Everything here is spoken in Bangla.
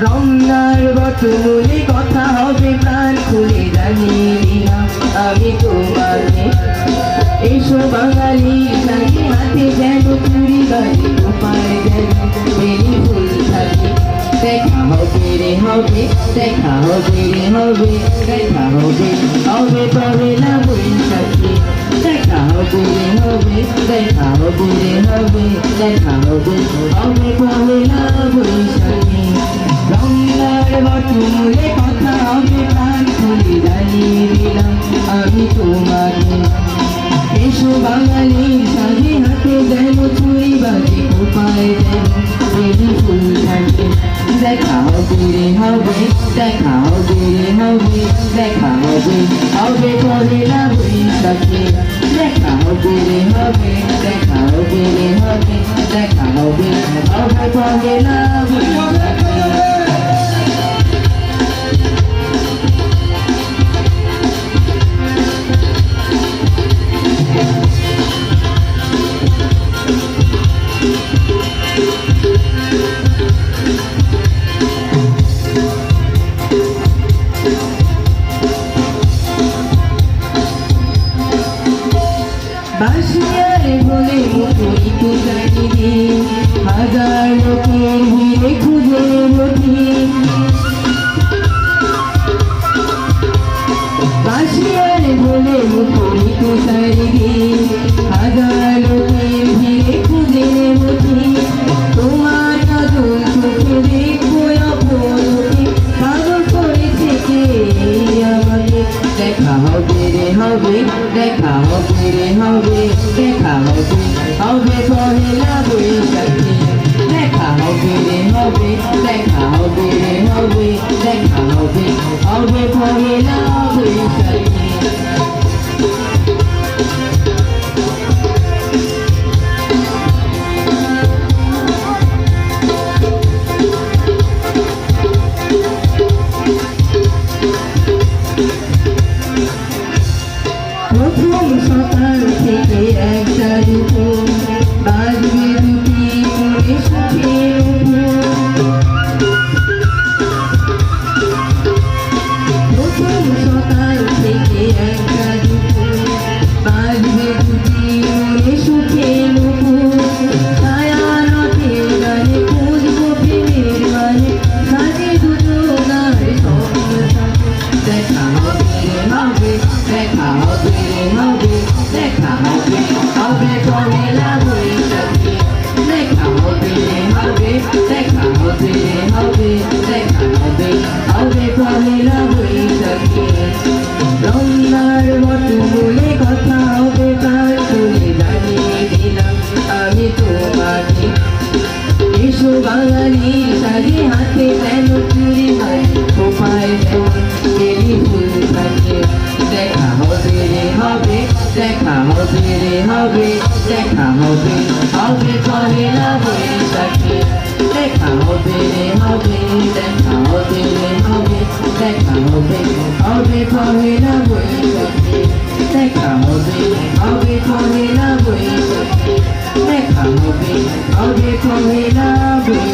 রমনার বটমূলে কথা হবে প্রাণ খুলে জানিয়ে দিলাম আমি তোমাকে। এসো বাঙালি সাথে হাতে যেন চুরি বাজে কোপায় যেন বেরি ফুল থাকে। দেখা হবে রে হবে, দেখা হবে রে হবে, দেখা হবে হবে পহেলা বৈশাখী। দেখা হবে রে হবে, দেখা হবে রে হবে, দেখা হবে হবে পহেলা বৈশাখী। রমনার বটমূলে কথা হবে প্রাণ খুলে জানিয়ে দিলাম আমি তোমাকে। এসো বাঙালি সাথে হাতে যেন চুরি বাজে কোপায় যেন বেরি ফুল থাকে। দেখা হবে রে হবে, দেখা হবে রে হবে, দেখা হবে হবে পহেলা বৈশাখী। দেখা হবে রে হবে, দেখা হবে রে হবে, দেখা হবে হবে পহেলা বৈশাখী। বাঁশিয়ারে বলে মুখরিত চারিদিকে হাজার লোকের ভিড়ে খুঁজে নথি। বাঁশিয়ারে বলে মুখরিত চারিদিকে হাজার লোকের ভিড়ে খুঁজে নথি। তোমার কাজল চোখে দেখো অপরূপে পাগল করেছে কে আমাকে। দেখা হবে রে হবে, দেখা হবে রে হবে, দেখা হবে হবে পহেলা বৈশাখী। দেখা হবে রে হবে, দেখা হবে রে হবে, দেখা হবে হবে পহেলা বৈশাখী। প্রথম সকাল থেকে একটা দুটো বাজবে দুটি করে সুখে প্রথম সকাল থেকে একটা দুটো বাজবে দুটি করে সুখে ছায়ানটের গানে খুঁজবো প্রেমের মানে সাজে দুজনার স্বপ্ন থাকে। দেখা হবে রে হবে, দেখা হবে রে হবে, দেখা হবে হবে পহেলা বৈশাখী। দেখা হবে রে হবে, দেখা হবে রে হবে, দেখা হবে হবে পহেলা বৈশাখী। রমনার বটমূলে কথা হবে প্রাণ খুলে জানিয়ে দিলাম আমি তোমাকে। এসো বাঙালি সাথে হাতে যেন চুরি বাজে কোপায় যেন বেরি ফুল থাকে। দেখা হবে রে হবে, দেখা হবে রে হবে, দেখা হবে হবে পহেলা বৈশাখী। দেখা হবে রে হবে, দেখা হবে রে হবে, দেখা হবে হবে পহেলা বৈশাখী। দেখা হবে হবে পহেলা বৈশাখী, দেখা হবে হবে পহেলা বৈশাখী।